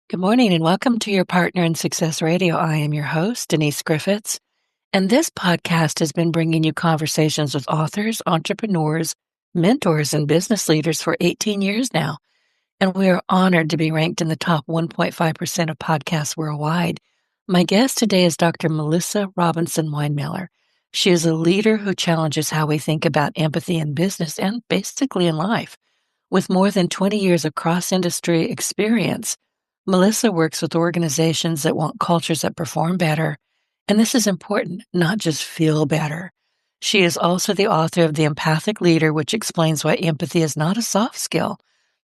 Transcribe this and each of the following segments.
Good morning and welcome to your Partner in Success Radio. I am your host, Denise Griffitts, and this podcast has been bringing you conversations with authors, entrepreneurs, mentors, and business leaders for 18 years now. And we are honored to be ranked in the top 1.5% of podcasts worldwide. My guest today is Dr. Melissa Robinson-Winemiller. She is a leader who challenges how we think about empathy in business and basically in life. With more than 20 years of cross-industry experience, Melissa works with organizations that want cultures that perform better, and this is important, not just feel better. She is also the author of The Empathic Leader, which explains why empathy is not a soft skill,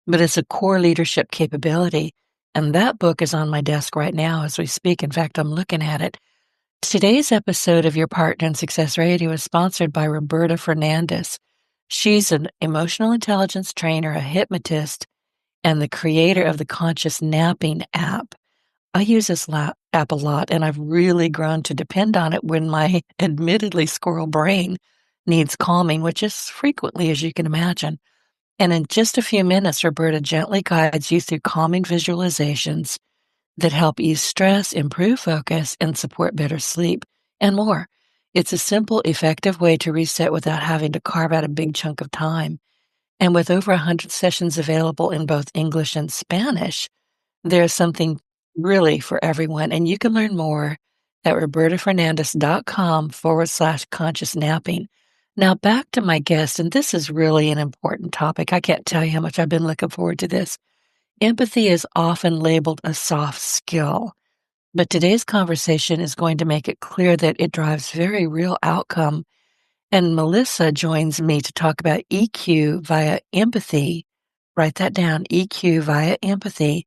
but it's a core leadership capability. And that book is on my desk right now as we speak. In fact, I'm looking at it. Today's episode of Your Partner in Success Radio is sponsored by Roberta Fernandez. She's an emotional intelligence trainer, a hypnotist, and the creator of the Conscious Napping app. I use this app a lot, and I've really grown to depend on it when my admittedly squirrel brain needs calming, which is frequently, as you can imagine. And in just a few minutes, Roberta gently guides you through calming visualizations that help ease stress, improve focus, and support better sleep, and more. It's a simple, effective way to reset without having to carve out a big chunk of time. And with over 100 sessions available in both English and Spanish, there's something really for everyone. And you can learn more at robertafernandez.com/conscious napping. Now back to my guest, and this is really an important topic. I can't tell you how much I've been looking forward to this. Empathy is often labeled a soft skill, but today's conversation is going to make it clear that it drives very real outcome. And Melissa joins me to talk about EQ via empathy. Write that down, EQ via empathy,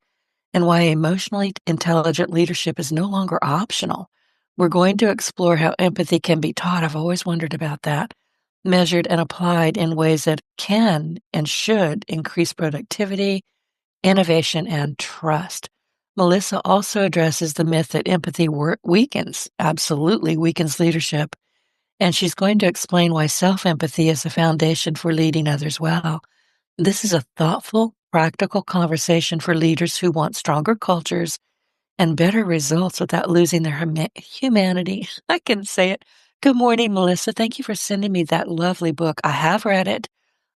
and why emotionally intelligent leadership is no longer optional. We're going to explore how empathy can be taught. I've always wondered about that. Measured and applied in ways that can and should increase productivity, innovation, and trust. Melissa also addresses the myth that empathy weakens, absolutely weakens leadership. And she's going to explain why self-empathy is the foundation for leading others well. This is a thoughtful, practical conversation for leaders who want stronger cultures and better results without losing their humanity. I can say it. Good morning, Melissa. Thank you for sending me that lovely book. I have read it.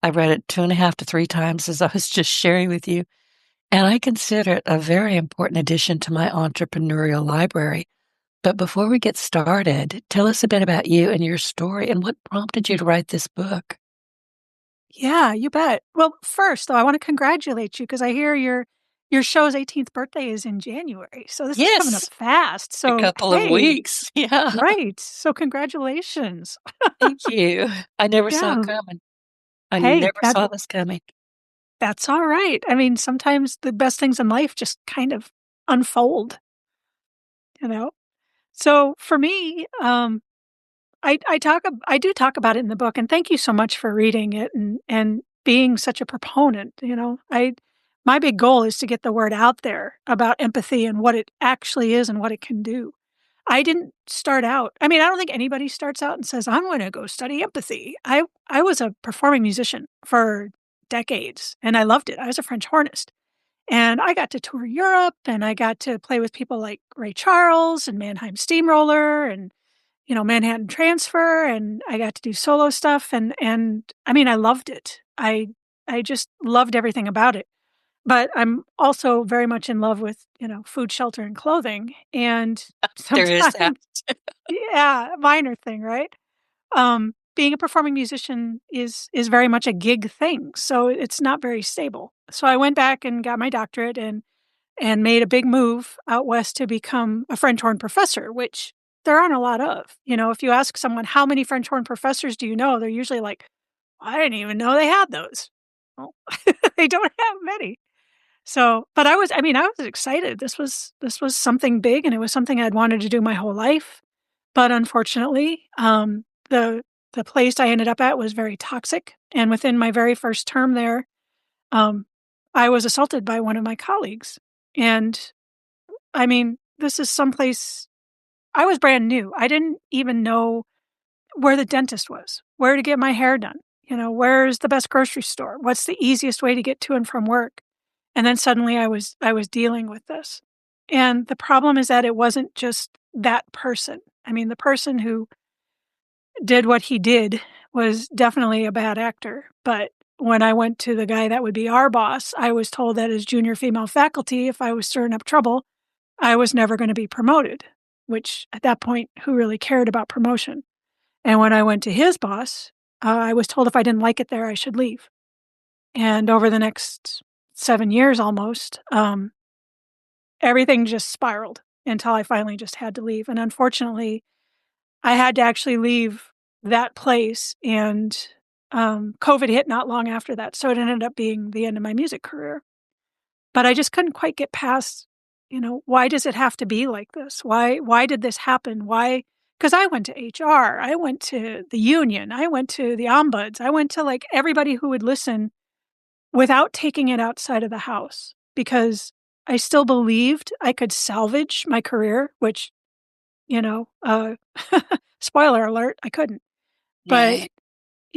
I read it 2.5 to 3 times, as I was just sharing with you. And I consider it a very important addition to my entrepreneurial library. But before we get started, tell us a bit about you and your story and what prompted you to write this book. Yeah, you bet. Well, first, though, I want to congratulate you because I hear your show's 18th birthday is in January. So this is coming up Yes, fast. a So, couple of hey, weeks. Yeah, right. So congratulations. thank you. I never saw it Yeah. coming. I Hey, never saw this coming. that's all right. I mean, sometimes the best things in life just kind of unfold, you know? So for me, I do talk about it in the book, and thank you so much for reading it and being such a proponent. My big goal is to get the word out there about empathy and what it actually is and what it can do. I didn't start out. I mean, I don't think anybody starts out and says, "I'm going to go study empathy." I was a performing musician for decades, and I loved it. I was a French hornist, and I got to tour Europe, and I got to play with people like Ray Charles and Mannheim Steamroller and Manhattan Transfer, and I got to do solo stuff, and I mean, I loved it. I just loved everything about it. But I'm also very much in love with, food, shelter, and clothing, and There is that. sometimes yeah, minor thing, right? Being a performing musician is very much a gig thing, so it's not very stable. So I went back and got my doctorate and made a big move out west to become a French horn professor, which there aren't a lot of. If you ask someone, how many French horn professors do you know? They're usually like, I didn't even know they had those. Well, they don't have many. So, but I was excited. This was something big, and it was something I'd wanted to do my whole life. But unfortunately, the place I ended up at was very toxic. And within my very first term there, um, I was assaulted by one of my colleagues. And I mean, this is someplace I was brand new. I didn't even know where the dentist was, where to get my hair done. Where's the best grocery store? What's the easiest way to get to and from work? And then suddenly I was dealing with this. And the problem is that it wasn't just that person. I mean, the person who did what he did was definitely a bad actor, but when I went to the guy that would be our boss, I was told that as junior female faculty, if I was stirring up trouble, I was never gonna be promoted, which at that point, who really cared about promotion? And when I went to his boss, I was told if I didn't like it there, I should leave. And over the next 7 years almost, everything just spiraled until I finally just had to leave, and unfortunately, I had to actually leave that place, and, COVID hit not long after that, so it ended up being the end of my music career. But I just couldn't quite get past, why does it have to be like this? Why did this happen? Why? Because I went to HR, I went to the union, I went to the ombuds, I went to, like, everybody who would listen without taking it outside of the house, because I still believed I could salvage my career, which, you know, uh, spoiler alert, I couldn't. But, Right.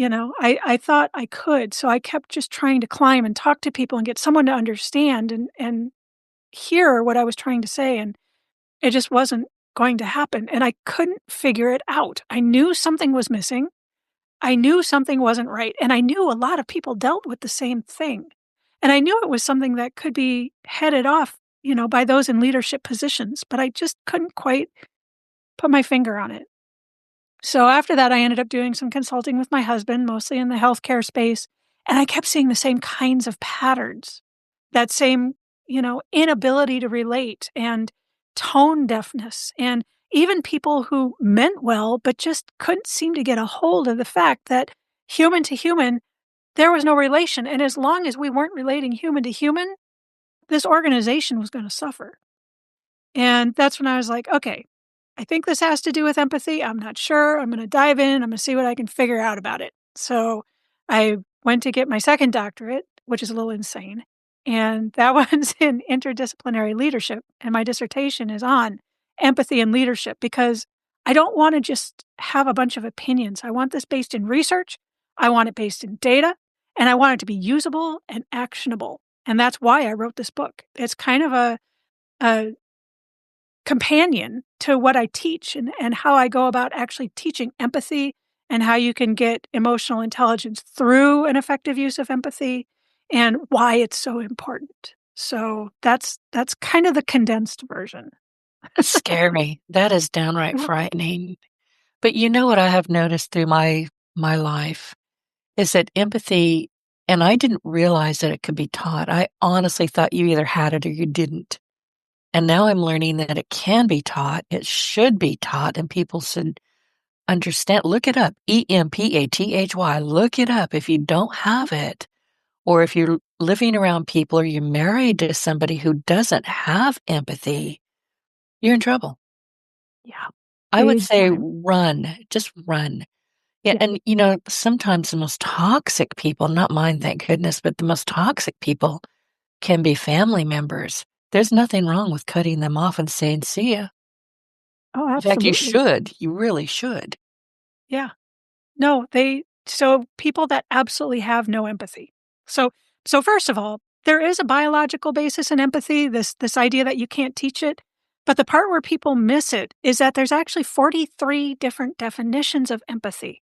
I thought I could, so I kept just trying to climb and talk to people and get someone to understand and hear what I was trying to say, and it just wasn't going to happen, and I couldn't figure it out. I knew something was missing, I knew something wasn't right, and I knew a lot of people dealt with the same thing, and I knew it was something that could be headed off, by those in leadership positions, but I just couldn't quite put my finger on it. So after that, I ended up doing some consulting with my husband, mostly in the healthcare space, and I kept seeing the same kinds of patterns, that same, inability to relate and tone deafness, and even people who meant well, but just couldn't seem to get a hold of the fact that human to human, there was no relation. And as long as we weren't relating human to human, this organization was going to suffer. And that's when I was like, okay, I think this has to do with empathy. I'm not sure. I'm going to dive in. I'm going to see what I can figure out about it. So I went to get my second doctorate, which is a little insane. And that one's in interdisciplinary leadership. And my dissertation is on empathy and leadership because I don't want to just have a bunch of opinions. I want this based in research. I want it based in data. And I want it to be usable and actionable. And that's why I wrote this book. It's kind of a companion to what I teach and how I go about actually teaching empathy and how you can get emotional intelligence through an effective use of empathy and why it's so important. So that's kind of the condensed version. Scary. That is downright frightening. But you know what I have noticed through my life is that empathy, and I didn't realize that it could be taught. I honestly thought you either had it or you didn't. And now I'm learning that it can be taught. It should be taught, and people should understand. Look it up. EMPATHY. Look it up if you don't have it, or if you're living around people or you're married to somebody who doesn't have empathy, you're in trouble. Yeah, I would big say time. run, just run. Yeah, Yeah. and sometimes the most toxic people, not mine, thank goodness, but the most toxic people can be family members. There's nothing wrong with cutting them off and saying, see ya. Oh, In fact, you absolutely. should. You really should. Yeah. No, so people that absolutely have no empathy. So so first of all, there is a biological basis in empathy, this idea that you can't teach it, but the part where people miss it is that there's actually 43 different definitions of empathy.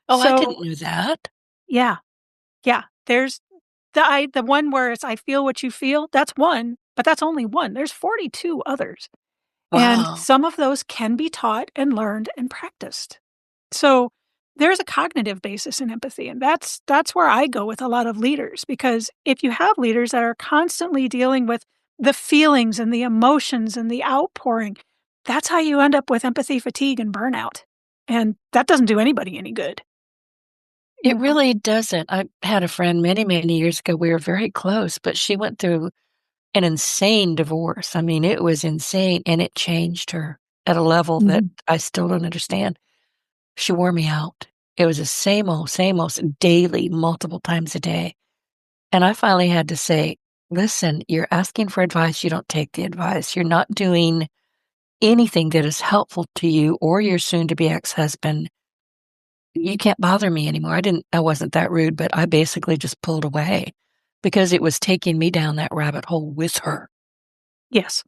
Oh, I So, didn't know that. yeah, yeah, there's the one where it's "I feel what you feel," that's one, but that's only one, there's 42 others, and Wow. some of those can be taught and learned and practiced. So there's a cognitive basis in empathy, and that's where I go with a lot of leaders because if you have leaders that are constantly dealing with the feelings and the emotions and the outpouring, that's how you end up with empathy fatigue and burnout. And that doesn't do anybody any good, you It know. really doesn't. I had a friend many, many years ago. We were very close, but she went through an insane divorce. I mean, it was insane, and it changed her at a level that Mhm. I still don't understand. She wore me out. It was the same old, daily, multiple times a day. And I finally had to say, listen, you're asking for advice. You don't take the advice. You're not doing anything that is helpful to you or your soon to be ex husband. You can't bother me anymore. I wasn't that rude, but I basically just pulled away because it was taking me down that rabbit hole with her. Yes.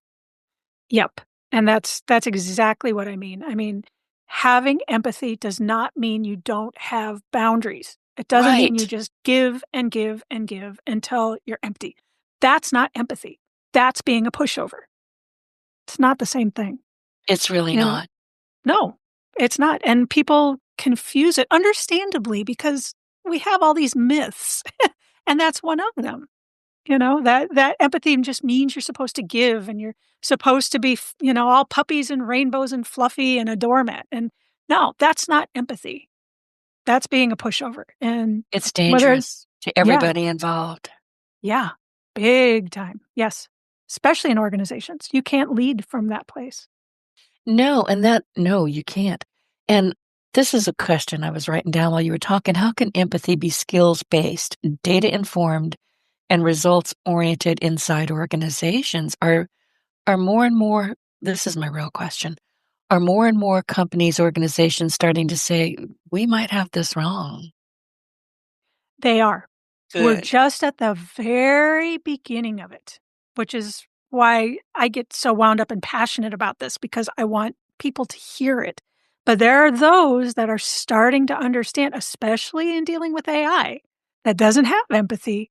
Yep, and that's exactly what I mean. I mean, having empathy does not mean you don't have boundaries. It doesn't mean you Right. just give and give and give until you're empty. That's not empathy. That's being a pushover. It's not the same thing, It's really you know? not. No, it's not, and people confuse it, understandably, because we have all these myths, and that's one of them. That empathy just means you're supposed to give and you're supposed to be, all puppies and rainbows and fluffy and a doormat. And no, that's not empathy. That's being a pushover. And It's whether, dangerous to yeah, everybody involved. yeah, big time. Yes. Especially in organizations. You can't lead from that place. No, you can't. And this is a question I was writing down while you were talking. How can empathy be skills-based, data-informed, and results-oriented inside organizations? Are more and more this is my real question. Are more and more companies, organizations starting to say, "We might have this wrong"? They are. We're Good. just at the very beginning of it, which is why I get so wound up and passionate about this because I want people to hear it. But there are those that are starting to understand, especially in dealing with AI, that doesn't have empathy,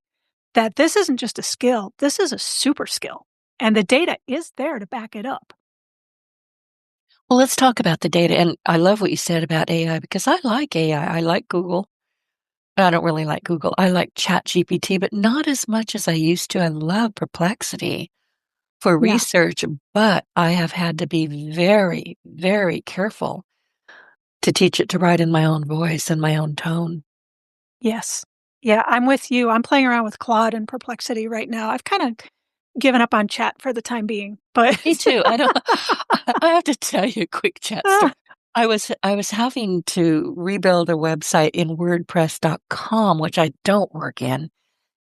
that this isn't just a skill, this is a super skill. And the data is there to back it up. Well, let's talk about the data, and I love what you said about AI because I like AI. I like Google. I don't really like Google. I like ChatGPT, but not as much as I used to. I love Perplexity for Yeah. research, but I have had to be very, very careful to teach it to write in my own voice and my own tone. Yes. Yeah, I'm with you. I'm playing around with Claude and Perplexity right now. I've kind of given up on chat for the time being, but Me too. I don't I have to tell you a quick chat story. Ah, I was having to rebuild a website in WordPress.com, which I don't work in.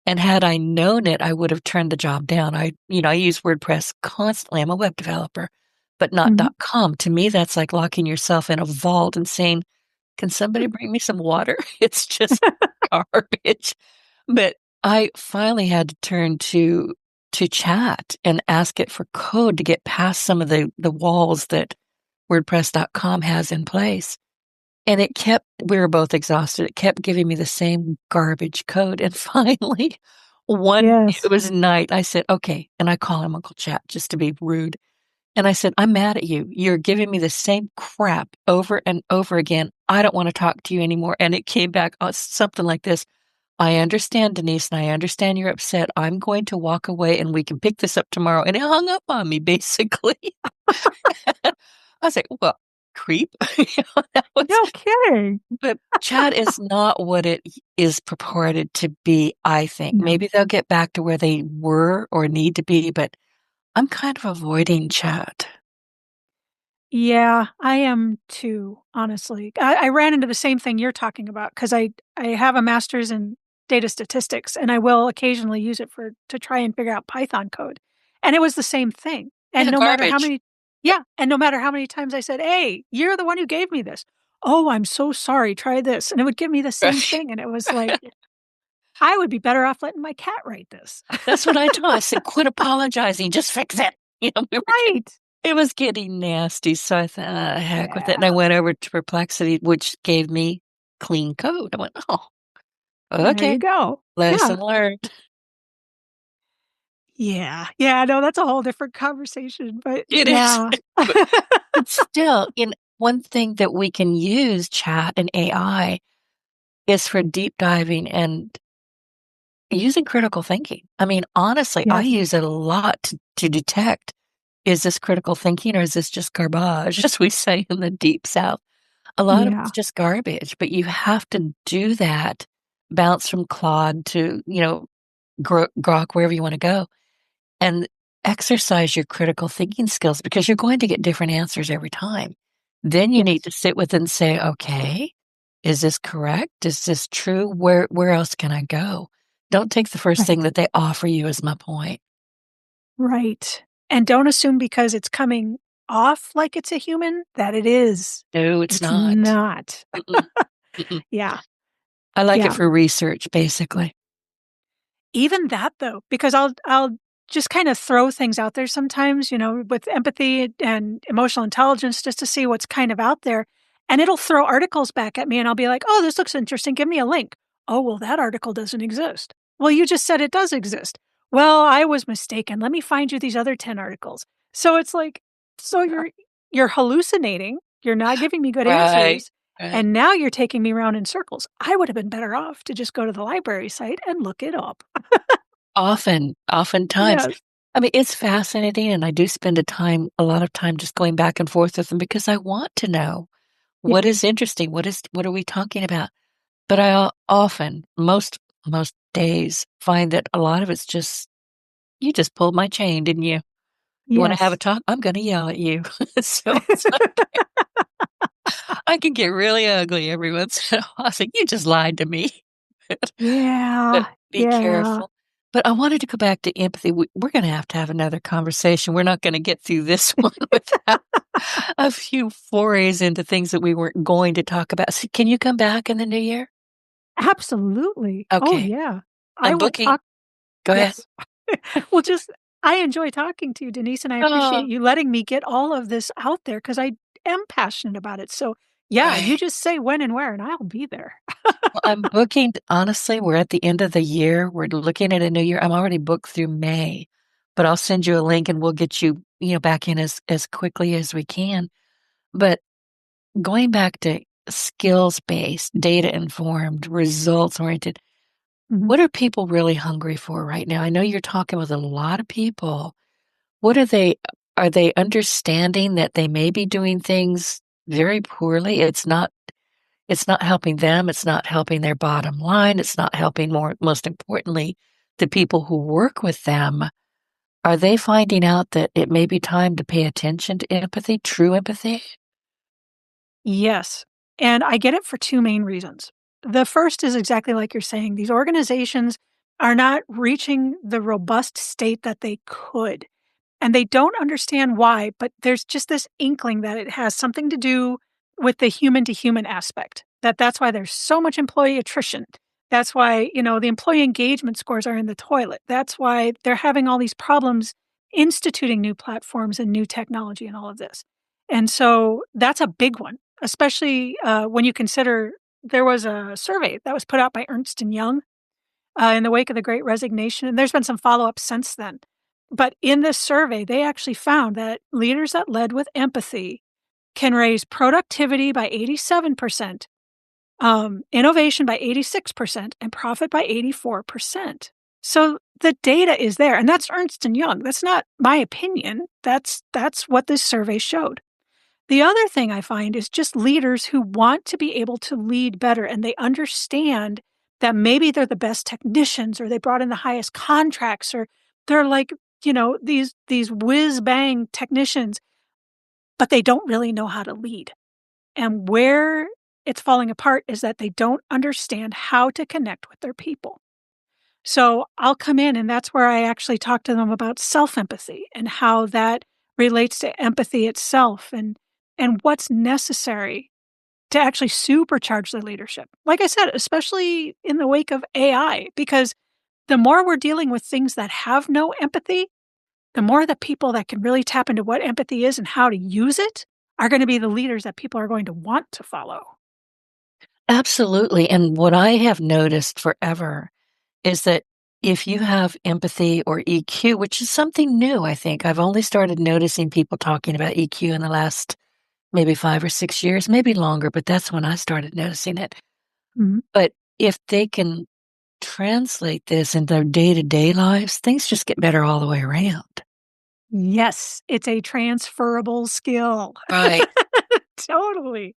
And had I known it, I would have turned the job down. I use WordPress constantly. I'm a web developer, but not mhm. .com. To me, that's like locking yourself in a vault and saying, "Can somebody bring me some water?" It's just garbage. But I finally had to turn to chat and ask it for code to get past some of the walls that WordPress.com has in place. And we were both exhausted. It kept giving me the same garbage code. And finally, it Yes. was night. I said, okay. And I call him Uncle Chat just to be rude. And I said, I'm mad at you. You're giving me the same crap over and over again. I don't want to talk to you anymore. And it came back something like this. I understand, Denise, and I understand you're upset. I'm going to walk away and we can pick this up tomorrow. And it hung up on me, basically. I was like, well, creep. That was No kidding. but chat is not what it is purported to be, I think. No. Maybe they'll get back to where they were or need to be, but I'm kind of avoiding chat. Yeah, I am too, honestly. I ran into the same thing you're talking about because I have a master's in data statistics, and I will occasionally use it to try and figure out Python code, and it was the same thing, and Yeah, no matter how garbage. many yeah, and no matter how many times I said, "Hey, you're the one who gave me this." "Oh, I'm so sorry, try this," and it would give me the same Right. thing, and it was like, I would be better off letting my cat write this. That's what I told her. I said, quit apologizing, just fix it. Right. It was getting nasty. So I thought, heck with it. And I Yeah, went over to Perplexity, which gave me clean code. I went, oh, there you okay. go. Yeah. Lesson learned. Yeah. Yeah, no, that's a whole different conversation, but It is. yeah. But still, in one thing that we can use chat and AI is for deep diving and using critical thinking. I mean, honestly, I Yes. use it a lot to detect, is this critical thinking or is this just garbage, as we say in the deep South? A lot of it's Yeah. just garbage, but you have to do that, bounce from Claude to, Grok, wherever you want to go, and exercise your critical thinking skills because you're going to get different answers every time. Then you need Yes. to sit with and say, okay, is this correct? Is this true? Where else can I go? Don't take the first thing Right. that they offer you is my point. Right. And don't assume because it's coming off like it's a human that it is. No, it's It's not. not. Mm-mm, mm-mm. Yeah. I like it Yeah. for research, basically. Even that though, because I'll just kind of throw things out there sometimes, with empathy and emotional intelligence just to see what's kind of out there. And it'll throw articles back at me and I'll be like, oh, this looks interesting. Give me a link. Oh, well, that article doesn't exist. Well, you just said it does exist. Well, I was mistaken. Let me find you these other 10 articles. So it's like, so you're hallucinating. You're not giving me good Right, answers. right. And now you're taking me around in circles. I would have been better off to just go to the library site and look it up. Oftentimes. Yes. I mean, it's fascinating, and I do spend a lot of time just going back and forth with them because I want to know Yeah. what is interesting, what are we talking about? But I often, most days, find that a lot of it's just, "You just pulled my chain, didn't you? You wanna have a Yes. talk? I'm gonna yell at you." So it's like I can get really ugly every once in a while. I think, "You just lied to me." But Yeah, be yeah. careful. But I wanted to go back to empathy. We're gonna have to have another conversation. We're not gonna get through this one without a few forays into things that we weren't going to talk about. So can you come back in the new year? Absolutely. Oh, Okay. yeah. I I'm will booking talk. Go ahead. Yes. Well, just I enjoy talking to you, Denise, and I appreciate Oh, you letting me get all of this out there because I am passionate about it. So, yeah, you right. just say when and where, and I'll be there. Well, I'm booking honestly, we're at the end of the year. We're looking at a new year. I'm already booked through May, but I'll send you a link and we'll get you, back in as quickly as we can. But going back to skills-based, data-informed, results-oriented, Mhm. what are people really hungry for right now? I know you're talking with a lot of people. What are they understanding that they may be doing things very poorly? It's not helping them, it's not helping their bottom line, it's not helping most importantly, the people who work with them. Are they finding out that it may be time to pay attention to empathy, true empathy? Yes, and I get it for 2 main reasons. The first is exactly like you're saying, these organizations are not reaching the robust state that they could. And they don't understand why, but there's just this inkling that it has something to do with the human to human aspect. That's why there's so much employee attrition. That's why, the employee engagement scores are in the toilet. That's why they're having all these problems instituting new platforms and new technology and all of this. And so that's a big one, especially when you consider there was a survey that was put out by Ernst and Young in the wake of the Great Resignation, and there's been some follow-up since then. But in this survey, they actually found that leaders that led with empathy can raise productivity by 87%, innovation by 86%, and profit by 84%. So the data is there, and that's Ernst and Young. That's not my opinion. That's what this survey showed. The other thing I find is just leaders who want to be able to lead better and they understand that maybe they're the best technicians or they brought in the highest contracts or they're like, these whiz bang technicians, but they don't really know how to lead. And where it's falling apart is that they don't understand how to connect with their people. So I'll come in and that's where I actually talk to them about self-empathy and how that relates to empathy itself and what's necessary to actually supercharge their leadership. Like I said, especially in the wake of AI, because the more we're dealing with things that have no empathy, the more the people that can really tap into what empathy is and how to use it are going to be the leaders that people are going to want to follow. Absolutely, and what I have noticed forever is that if you have empathy or EQ, which is something new, I think. I've only started noticing people talking about EQ in the last maybe 5 or 6 years, maybe longer, but that's when I started noticing it. Mhm. But if they can translate this in their day-to-day lives, things just get better all the way around. Yes, it's a transferable skill. Right. Totally.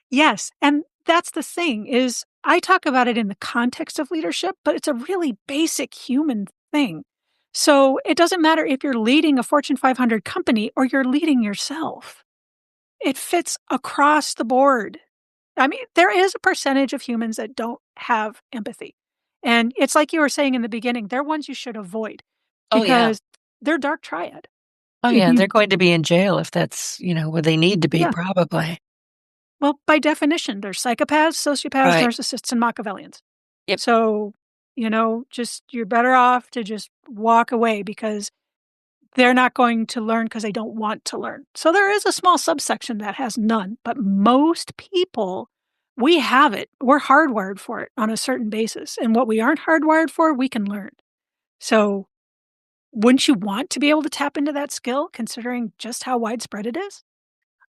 Yes, and that's the thing is I talk about it in the context of leadership, but it's a really basic human thing. So it doesn't matter if you're leading a Fortune 500 company or you're leading yourself. It fits across the board. I mean, there is a percentage of humans that don't have empathy. And it's like you were saying in the beginning, they're ones you should avoid Oh, yeah. because they're dark triad. Oh, yeah, You they're going to be in jail if that's, where they need to be yeah. probably. Well, by definition, there's psychopaths, sociopaths, Right. narcissists, and Machiavellians. Yep. So just you're better off to just walk away because they're not going to learn because they don't want to learn. So there is a small subsection that has none, but most people, we have it. We're hardwired for it on a certain basis. And what we aren't hardwired for, we can learn. So wouldn't you want to be able to tap into that skill considering just how widespread it is?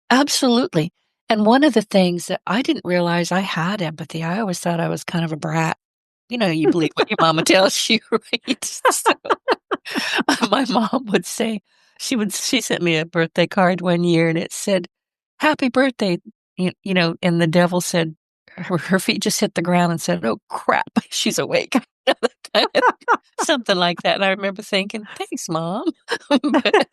Absolutely. And one of the things that I didn't realize I had empathy, I always thought I was kind of a brat. You believe what your mama tells you, right? So my mom would say, she sent me a birthday card one year and it said, "Happy birthday." And the devil said, her feet just hit the ground and said, "Oh crap, she's awake." Kind of something like that. And I remember thinking, "Thanks, Mom." but,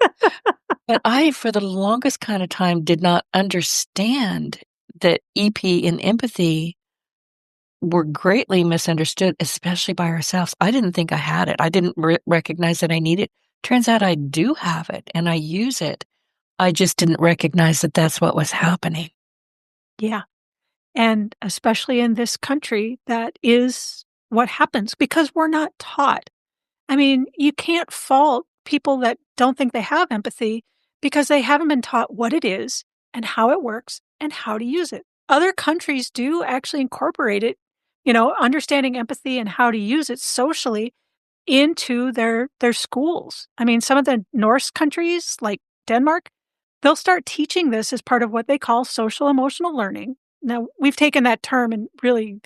but I, for the longest kind of time, did not understand that EP and empathy were greatly misunderstood, especially by ourselves. I didn't think I had it. I didn't recognize that I need it. Turns out I do have it and I use it. I just didn't recognize that that's what was happening. Yeah. And especially in this country, that is what happens because we're not taught. I mean, you can't fault people that don't think they have empathy because they haven't been taught what it is and how it works and how to use it. Other countries do actually incorporate it, understanding empathy and how to use it socially into their schools. I mean, some of the Norse countries like Denmark, they'll start teaching this as part of what they call social emotional learning. Now, we've taken that term and really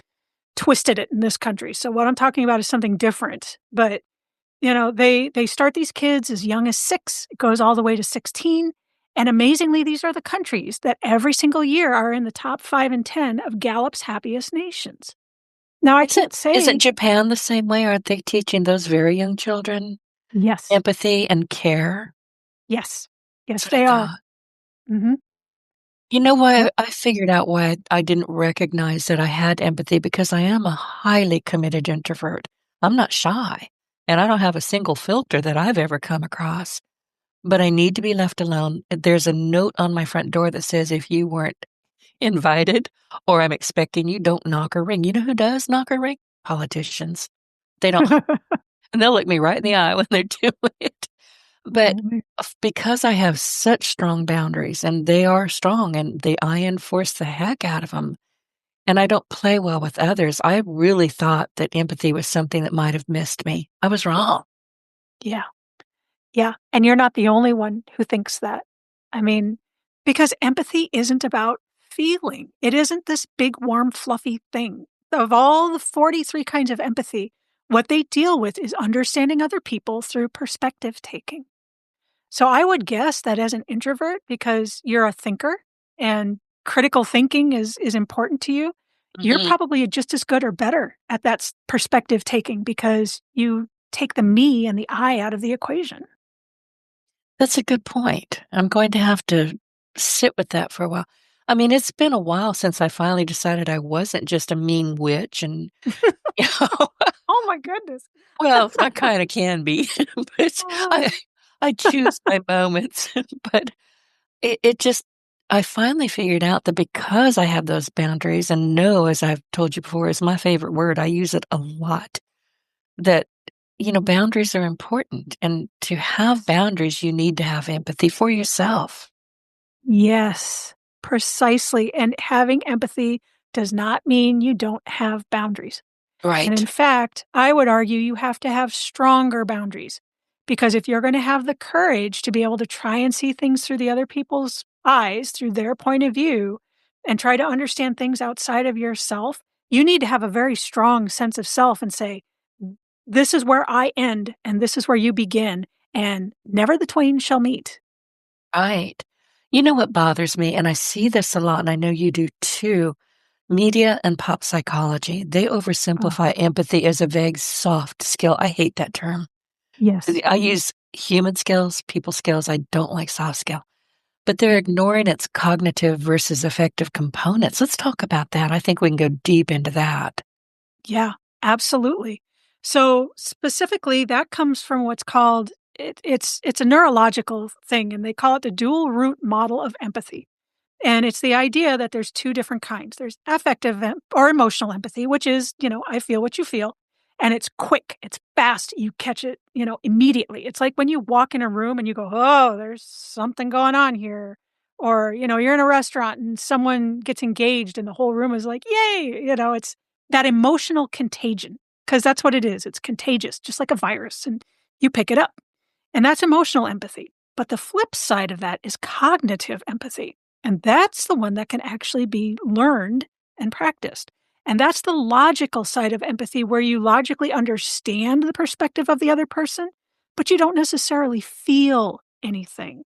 twisted it in this country. So what I'm talking about is something different, but they start these kids as young as 6, it goes all the way to 16, and amazingly, these are the countries that every single year are in the top 5 and 10 of Gallup's happiest nations. Now, I can't Isn't say Japan the same way? Aren't they teaching those very young children yes, empathy and care? yes, That's yes, what I they are. thought. Mhm. You know why Yep. I figured out why I didn't recognize that I had empathy because I am a highly committed introvert. I'm not shy, and I don't have a single filter that I've ever come across, but I need to be left alone. There's a note on my front door that says, "If you weren't invited or I'm expecting you, don't knock or ring." You know who does knock or ring? Politicians. They don't, and they'll look me right in the eye when they're doing it. But because I have such strong boundaries and they are strong and I enforce the heck out of them and I don't play well with others, I really thought that empathy was something that might have missed me. I was wrong. Yeah. Yeah, and you're not the only one who thinks that. I mean, because empathy isn't about feeling. It isn't this big, warm, fluffy thing. Of all the 43 kinds of empathy, what they deal with is understanding other people through perspective taking. So I would guess that as an introvert, because you're a thinker and critical thinking is important to you, you're Mhm. probably just as good or better at that perspective taking because you take the me and the I out of the equation. That's a good point. I'm going to have to sit with that for a while. I mean, it's been a while since I finally decided I wasn't just a mean witch and, you know, Oh my goodness. well, I kinda can be, but Oh, I I choose my moments, but it just I finally figured out that because I have those boundaries and "no," as I've told you before, is my favorite word, I use it a lot, that, boundaries are important, and to have boundaries, you need to have empathy for yourself. yes, precisely. And having empathy does not mean you don't have boundaries. And in Right. fact, I would argue you have to have stronger boundaries because if you're going to have the courage to be able to try and see things through the other people's eyes, through their point of view, and try to understand things outside of yourself, you need to have a very strong sense of self and say, this is where I end and this is where you begin, and never the twain shall meet. Right. You know what bothers me, and I see this a lot, and I know you do too, media and pop psychology, they Oh, oversimplify empathy as a vague, soft skill. I hate that term. yes. I use human skills, people skills, I don't like soft skill. But they're ignoring its cognitive versus affective components. Let's talk about that. I think we can go deep into that. Yeah, absolutely. So specifically, that comes from what's called it's a neurological thing, and they call it the dual root model of empathy. And it's the idea that there's two different kinds. There's affective or emotional empathy, which is I feel what you feel, and it's quick, it's fast, you catch it, immediately. It's like when you walk in a room and you go, "Oh, there's something going on here." Or, you're in a restaurant and someone gets engaged and the whole room is like, "Yay!" It's that emotional contagion, because that's what it is. It's contagious, just like a virus, and you pick it up. And that's emotional empathy. But the flip side of that is cognitive empathy. And that's the one that can actually be learned and practiced. And that's the logical side of empathy, where you logically understand the perspective of the other person, but you don't necessarily feel anything.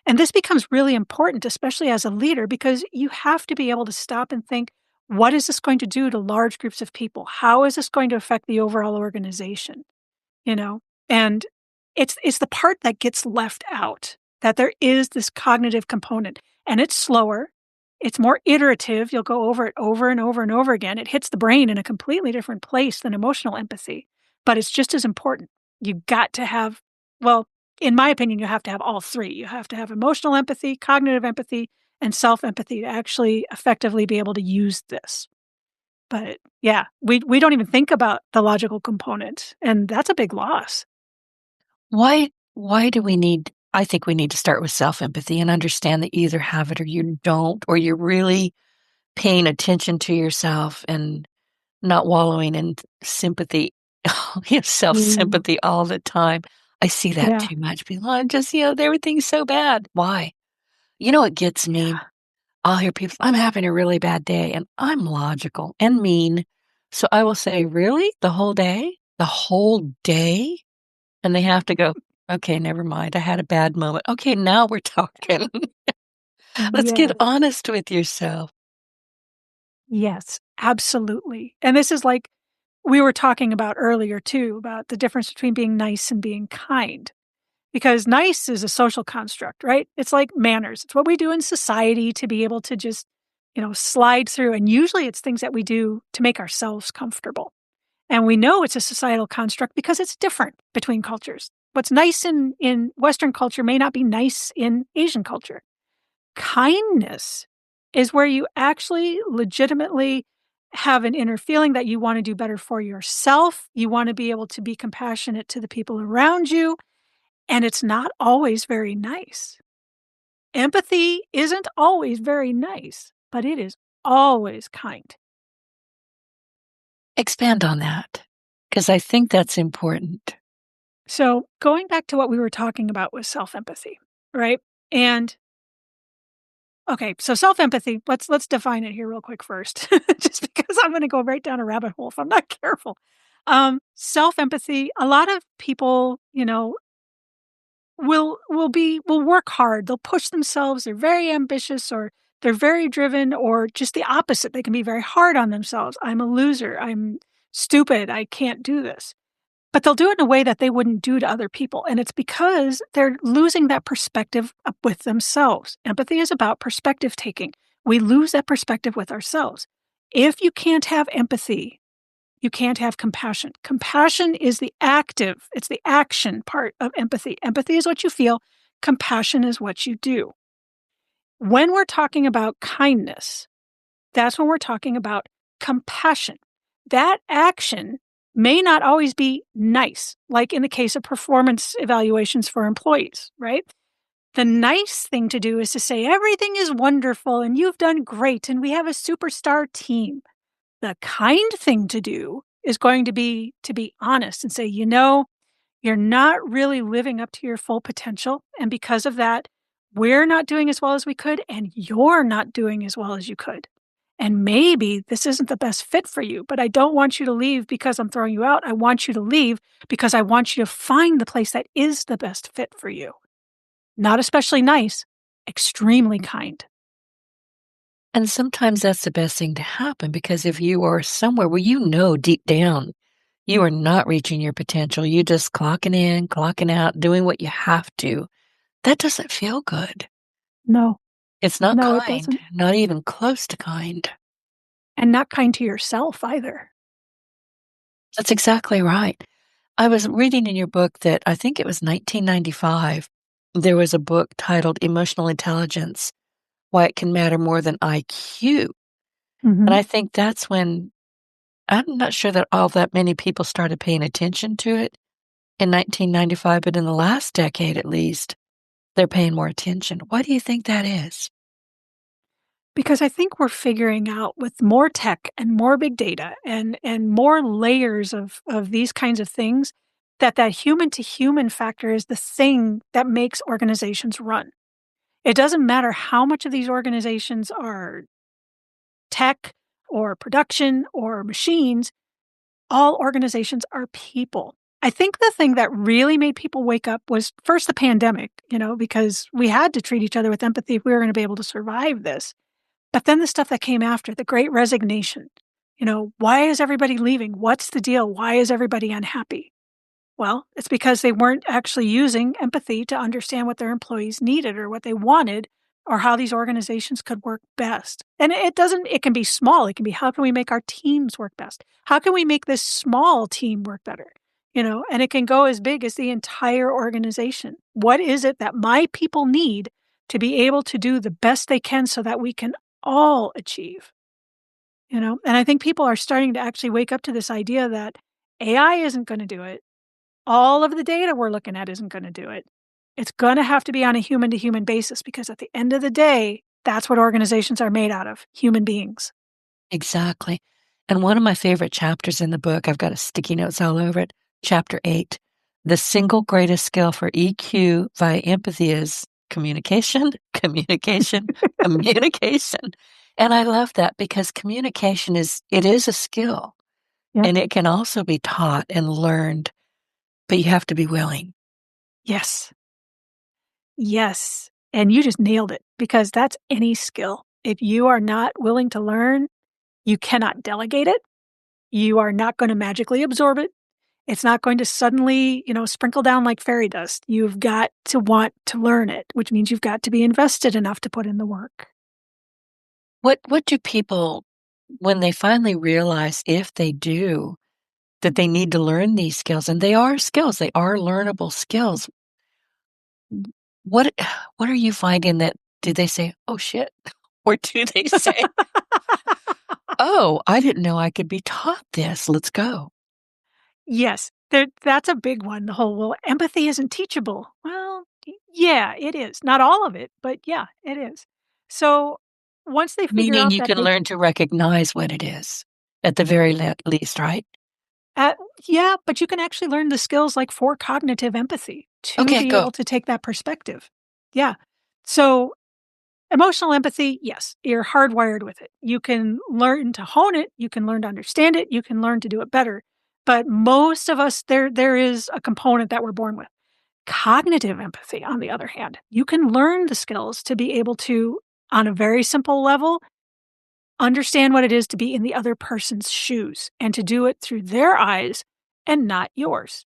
And this becomes really important, especially as a leader, because you have to be able to stop and think, what is this going to do to large groups of people? How is this going to affect the overall organization? You know? And it's the part that gets left out, that there is this cognitive component, and it's slower, it's more iterative, you'll go over it over and over and over again. It hits the brain in a completely different place than emotional empathy, but it's just as important. You got to have, well, in my opinion, you have to have all three. You have to have emotional empathy, cognitive empathy, and self-empathy to actually effectively be able to use this. But yeah, we don't even think about the logical component, and that's a big loss. Why do we need I think we need to start with self-empathy and understand that you either have it or you don't, or you're really paying attention to yourself and not wallowing in sympathy, Ooh, self-sympathy all the time. I see that yeah, too much. People, I'm just, everything's so bad. Why? It gets me. yeah, I'll hear people, I'm having a really bad day, and I'm logical and mean. So I will say, really? The whole day? The whole day? And they have to go, okay, never mind. I had a bad moment. Okay, now we're talking. Let's get yes. honest with yourself. Yes, absolutely. And this is like we were talking about earlier too, about the difference between being nice and being kind. Because nice is a social construct, right? It's like manners. It's what we do in society to be able to just, slide through. And usually it's things that we do to make ourselves comfortable. And we know it's a societal construct because it's different between cultures. What's nice in Western culture may not be nice in Asian culture. Kindness is where you actually legitimately have an inner feeling that you wanna do better for yourself, you wanna be able to be compassionate to the people around you, and it's not always very nice. Empathy isn't always very nice, but it is always kind. Expand on that, because I think that's important. So, going back to what we were talking about with self-empathy, right? And okay, so self-empathy, let's define it here real quick first, just because I'm gonna go right down a rabbit hole if I'm not careful. Self-empathy, a lot of people, will work hard. They'll push themselves. They're very ambitious, or they're very driven, or just the opposite. They can be very hard on themselves. I'm a loser. I'm stupid. I can't do this. But they'll do it in a way that they wouldn't do to other people, and it's because they're losing that perspective up with themselves. Empathy is about perspective taking. We lose that perspective with ourselves. If you can't have empathy, you can't have compassion. Compassion is the active, it's the action part of empathy. Empathy is what you feel, compassion is what you do. When we're talking about kindness, that's when we're talking about compassion. That action may not always be nice, like in the case of performance evaluations for employees, right? The nice thing to do is to say, everything is wonderful and you've done great and we have a superstar team. The kind thing to do is going to be honest and say, you're not really living up to your full potential. And because of that, we're not doing as well as we could, and you're not doing as well as you could. And maybe this isn't the best fit for you, but I don't want you to leave because I'm throwing you out. I want you to leave because I want you to find the place that is the best fit for you. Not especially nice, extremely kind. And sometimes that's the best thing to happen, because if you are somewhere where deep down you are not reaching your potential, you just clocking in, clocking out, doing what you have to, that doesn't feel good. No, It's not no, it kind, doesn't. not even close to kind. And not kind to yourself either. That's exactly right. I was reading in your book that I think it was 1995, there was a book titled Emotional Intelligence: Why It Can Matter More Than IQ. And Mhm. I think that's when I'm not sure that all that many people started paying attention to it in 1995, but in the last decade at least, they're paying more attention. Why do you think that is? Because I think we're figuring out with more tech and more big data and more layers of these kinds of things, that that human to human factor is the thing that makes organizations run. It doesn't matter how much of these organizations are tech or production or machines, all organizations are people. I think the thing that really made people wake up was first the pandemic, because we had to treat each other with empathy if we were going to be able to survive this. But then the stuff that came after, the great resignation. Why is everybody leaving? What's the deal? Why is everybody unhappy? Well, it's because they weren't actually using empathy to understand what their employees needed or what they wanted or how these organizations could work best. And it can be small. It can be, how can we make our teams work best? How can we make this small team work better? And it can go as big as the entire organization. What is it that my people need to be able to do the best they can so that we can all achieve? And I think people are starting to actually wake up to this idea that AI isn't going to do it. All of the data we're looking at isn't gonna do it. It's gonna have to be on a human to human basis because at the end of the day, that's what organizations are made out of, human beings. Exactly. And one of my favorite chapters in the book, I've got a sticky notes all over it, chapter 8, the single greatest skill for EQ via empathy is communication, communication, communication. And I love that because communication it is a skill Yep. and it can also be taught and learned, but you have to be willing. Yes. Yes. And you just nailed it because that's any skill. If you are not willing to learn, you cannot delegate it. You are not gonna magically absorb it. It's not going to suddenly, sprinkle down like fairy dust. You've got to want to learn it, which means you've got to be invested enough to put in the work. What do people, when they finally realize, if they do, that they need to learn these skills, and they are skills, they are learnable skills. What what are you finding that do they say, "Oh, shit," or do they say, "Oh, I didn't know I could be taught this. Let's go." Yes, that's a big one, the whole, "Well, empathy isn't teachable." Well, yeah, it is. Not all of it, but yeah, it is. So, once they figure Meaning out you that can they learn to recognize what it is, at the very least, right? uh, yeah, but you can actually learn the skills, like, for cognitive empathy to Okay, be go. able to take that perspective. Yeah. So, emotional empathy, yes, you're hardwired with it. You can learn to hone it, you can learn to understand it, you can learn to do it better, but most of us, there is a component that we're born with. Cognitive empathy, on the other hand, you can learn the skills to be able to, on a very simple level, understand what it is to be in the other person's shoes and to do it through their eyes and not yours.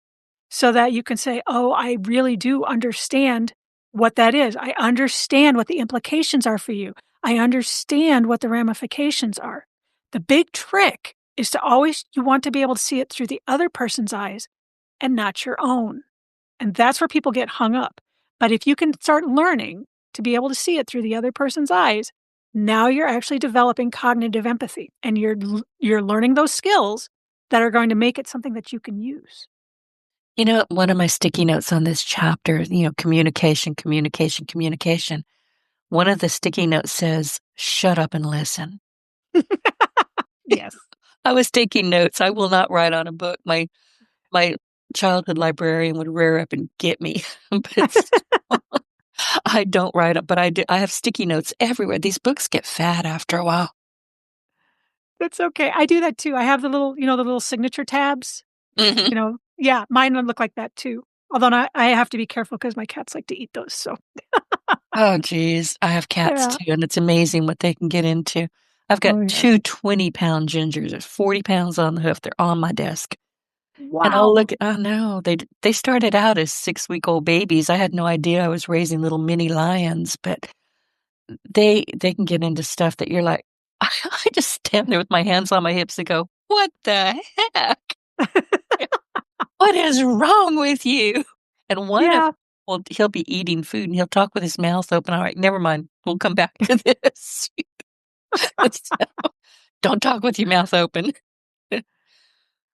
So that you can say, "Oh, I really do understand what that is. I understand what the implications are for you. I understand what the ramifications are." The big trick is to always you want to be able to see it through the other person's eyes and not your own. And that's where people get hung up. But if you can start learning to be able to see it through the other person's eyes, now you're actually developing cognitive empathy and you're learning those skills that are going to make it something that you can use. One of my sticky notes on this chapter, communication, communication, communication. One of the sticky notes says, "Shut up and listen." Yes. I was taking notes. I will not write on a book. My childhood librarian would rear up and get me, but I don't write up, but I have sticky notes everywhere. These books get fat after a while. That's okay. I do that too. I have the little signature tabs, Mhm. Yeah, mine would look like that too. Although I have to be careful because my cats like to eat those, so Oh, geez. I have cats yeah. too, and it's amazing what they can get into. I've got Oh, yeah. two 20-pound gingers. There's 40 pounds on the hoof. They're on my desk. And I'll Wow. look at oh, no. They started out as 6-week-old babies. I had no idea I was raising little mini lions, but they can get into stuff that you're like, I just stand there with my hands on my hips and go, "What the heck? What is wrong with you?" And one of Yeah. well, he'll be eating food and he'll talk with his mouth open. All right, never mind. We'll come back to this. So, don't talk with your mouth open.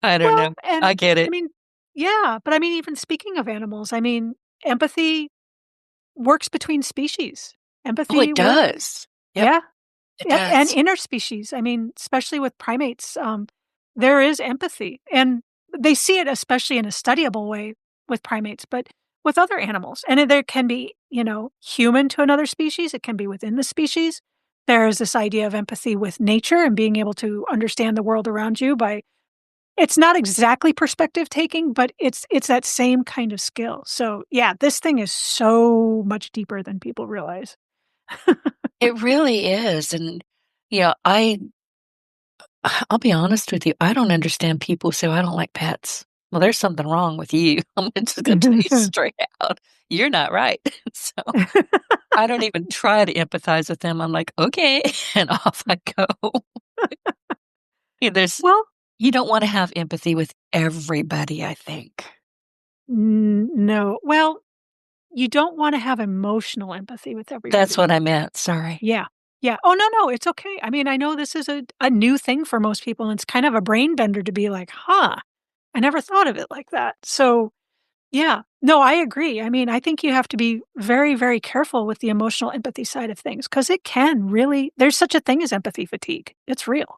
I don't Well, know. and I get I it. mean, yeah, but I mean, even speaking of animals, I mean, empathy works between species. Oh, Empathy it works, does. Yep, yeah. it Yep, and does. interspecies. I mean, especially with primates, there is empathy, and they see it especially in a studyable way with primates, but with other animals. And there can be, human to another species. It can be within the species. There is this idea of empathy with nature and being able to understand the world around you by. It's not exactly perspective taking, but it's that same kind of skill. So yeah, this thing is so much deeper than people realize. It really is, and, yeah, I'll be honest with you, I don't understand people who say, "I don't like pets." Well, there's something wrong with you. I'm just gonna tell you straight out. You're not right. So, I don't even try to empathize with them. I'm like, "Okay," and off I go. Yeah, Well, you don't wanna have empathy with everybody, I think. no. Well, you don't wanna have emotional empathy with That's everybody. what I meant, sorry. Yeah. Yeah. Oh, no, no, it's okay. I mean, I know this is a new thing for most people, and it's kind of a brain bender to be like, "Huh, I never thought of it like that." So, yeah. No, I agree. I mean, I think you have to be very, very careful with the emotional empathy side of things because it can really there's such a thing as empathy fatigue. It's real,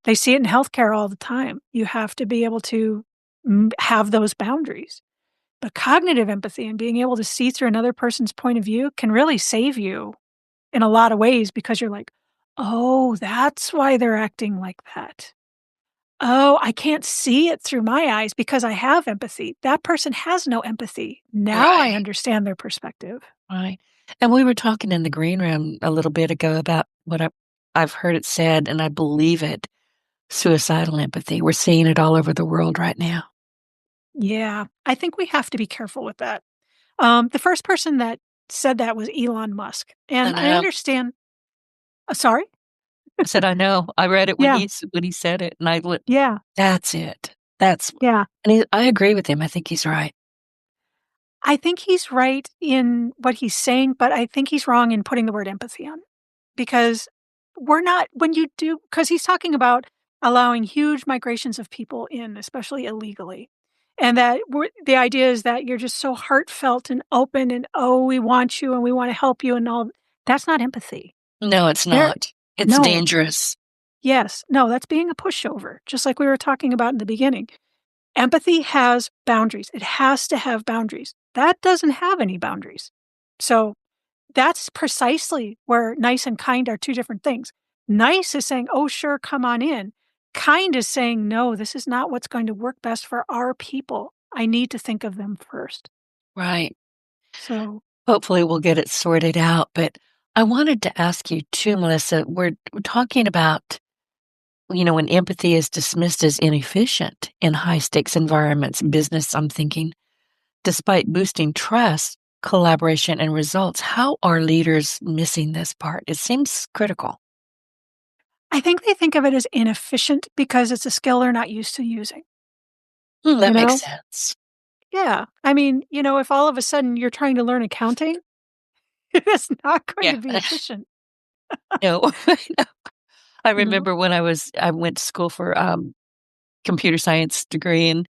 They see it in healthcare all the time. You have to be able to have those boundaries. But cognitive empathy and being able to see through another person's point of view can really save you in a lot of ways because you're like, "Oh, that's why they're acting like that. Oh, I can't see it through my eyes because I have empathy. That person has no empathy. Now I Right, understand their perspective." right. And we were talking in the green room a little bit ago about what I've heard it said, and I believe it, suicidal empathy. We're seeing it all over the world right now. Yeah, I think we have to be careful with that. The first person that said that was Elon Musk, I and I know. understand. Sorry? I said, "I know." I read it when Yeah, when he said it, and I went, yeah, "That's it. That's" yeah. and I agree with him. I think he's right. I think he's right in what he's saying, but I think he's wrong in putting the word empathy on it. Because we're not when you do because he's talking about allowing huge migrations of people in, especially illegally. And that the idea is that you're just so heartfelt and open and, "Oh, we want you and we wanna help you," and all. That's not empathy. No, it's There not. It's No. dangerous. Yes. No, that's being a pushover, just like we were talking about in the beginning. Empathy has boundaries. It has to have boundaries. That doesn't have any boundaries. So that's precisely where nice and kind are two different things. Nice is saying, "Oh, sure, come on in." Kind is saying, "No, this is not what's going to work best for our people. I need to think of them first." Right. So, Hopefully, we'll get it sorted out, but I wanted to ask you too, Melissa, we're talking about, when empathy is dismissed as inefficient in high-stakes environments, business, I'm thinking, despite boosting trust, collaboration, and results, how are leaders missing this part? It seems critical. I think they think of it as inefficient because it's a skill they're not used to using, you That makes know? sense. Yeah. I mean, if all of a sudden you're trying to learn accounting, it's not going Yeah. to be efficient, No. I you know? remember when I went to school for, computer science degree, and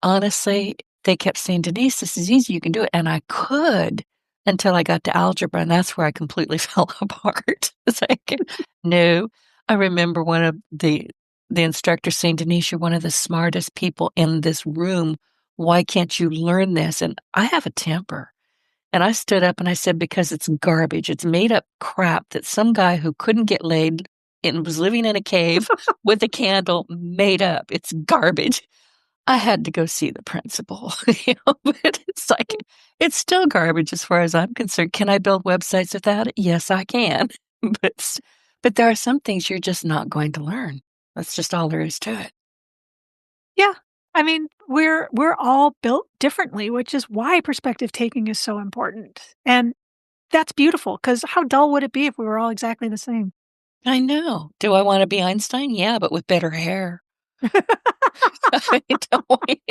honestly, they kept saying, "Denise, this is easy, you can do it," and I could until I got to algebra, and that's where I completely fell apart. It's like, no. I remember one of the instructors saying, "Denise, you're one of the smartest people in this room. Why can't you learn this?" And I have a temper. And I stood up and I said, "Because it's garbage. It's made up crap that some guy who couldn't get laid and was living in a cave with a candle made up. It's garbage." I had to go see the principal, but it's like, it's still garbage as far as I'm concerned. Can I build websites without it? Yes, I can. But but there are some things you're just not going to learn. That's just all there is to it. Yeah. I mean, we're all built differently, which is why perspective taking is so important. And that's beautiful because how dull would it be if we were all exactly the same? I know. Do I wanna be Einstein? Yeah, but with better hair. Don't we?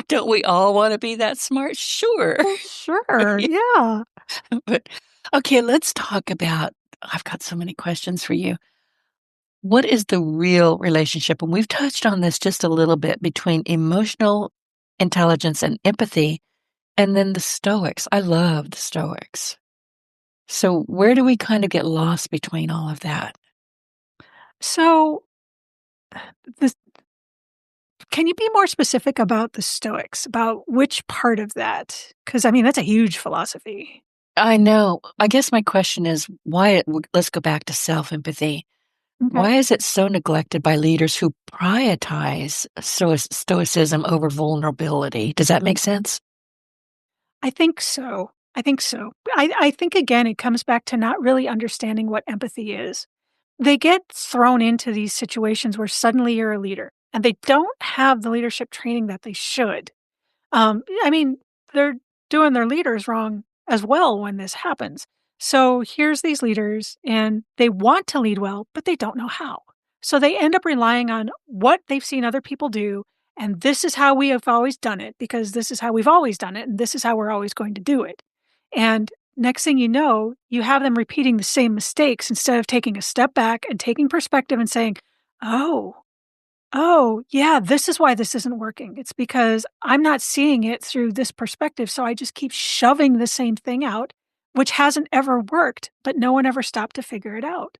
Don't we all wanna be that smart? Sure. Well, sure. Yeah, Yeah. but okay, let's talk about I've got so many questions for you. what is the real relationship? And we've touched on this just a little bit between emotional intelligence and empathy, and then the Stoics. I love the Stoics. So where do we kind of get lost between all of that? So, this can you be more specific about the Stoics, about which part of that? Because I mean, that's a huge philosophy. I know. I guess my question is let's go back to self-empathy. Okay. Why is it so neglected by leaders who prioritize stoicism over vulnerability? Does that make sense? I think so. I think so. I think again, it comes back to not really understanding what empathy is. They get thrown into these situations where suddenly you're a leader and they don't have the leadership training that they should. I mean, they're doing their leaders wrong as well when this happens. So here's these leaders and they want to lead well, but they don't know how. So they end up relying on what they've seen other people do. And this is how we have always done it because this is how we've always done it. And this is how we're always going to do it. And next thing you know, you have them repeating the same mistakes instead of taking a step back and taking perspective and saying, oh, oh, yeah, this is why this isn't working. It's because I'm not seeing it through this perspective, so I just keep shoving the same thing out, which hasn't ever worked, but no one ever stopped to figure it out.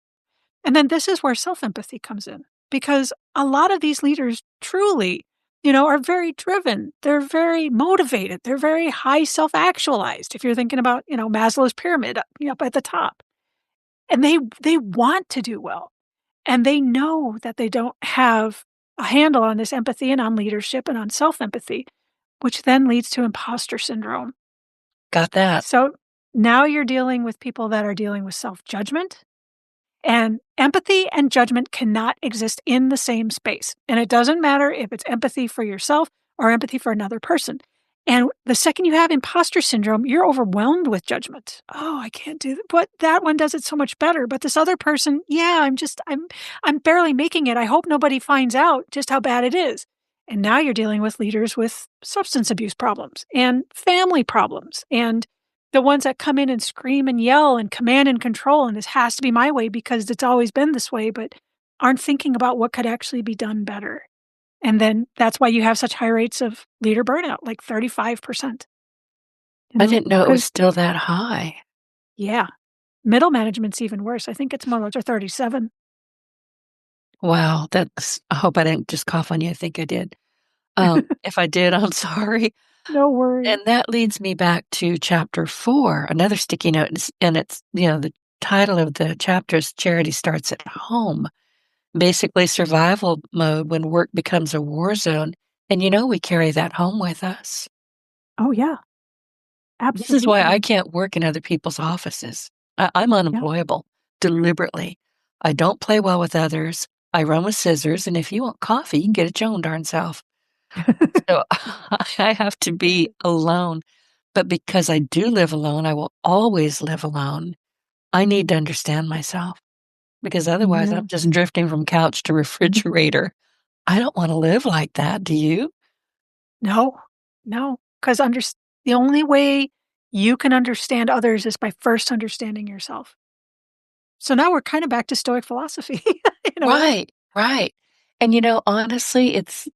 And then this is where self-empathy comes in, because a lot of these leaders truly, are very driven. They're very motivated. They're very high self-actualized. If you're thinking about, Maslow's pyramid, up at the top. And they want to do well. And they know that they don't have a handle on this empathy and on leadership and on self empathy, which then leads to imposter syndrome. Got that. So now you're dealing with people that are dealing with self judgment, and empathy and judgment cannot exist in the same space. And it doesn't matter if it's empathy for yourself or empathy for another person. And the second you have imposter syndrome, you're overwhelmed with judgment. Oh, I can't do that. But that one does it so much better. But this other person, yeah, I'm barely making it. I hope nobody finds out just how bad it is. And now you're dealing with leaders with substance abuse problems and family problems and the ones that come in and scream and yell and command and control, and this has to be my way because it's always been this way, but aren't thinking about what could actually be done better. And then that's why you have such high rates of leader burnout, like 35%. I didn't know it was Because still that high. yeah, middle management's even worse. I think it's more like 37. Wow, I hope I didn't just cough on you. I think I did. If I did, I'm sorry. No worries. And that leads me back to chapter 4, another sticky note, and it's, the title of the chapter is Charity Starts at Home. Basically, survival mode when work becomes a war zone, and we carry that home with us. Oh, yeah, This is why I absolutely. can't work in other people's offices. I'm Yeah. unemployable, deliberately. I don't play well with others. I run with scissors, and if you want coffee, you can get it your own darn self. So I have to be alone. But because I do live alone, I will always live alone. I need to understand myself because otherwise I'm Yeah. just drifting from couch to refrigerator. I don't want to live like that. Do you? No, no, 'cause the only way you can understand others is by first understanding yourself. So now we're kinda back to Stoic philosophy in a way. Right, right. And honestly, it's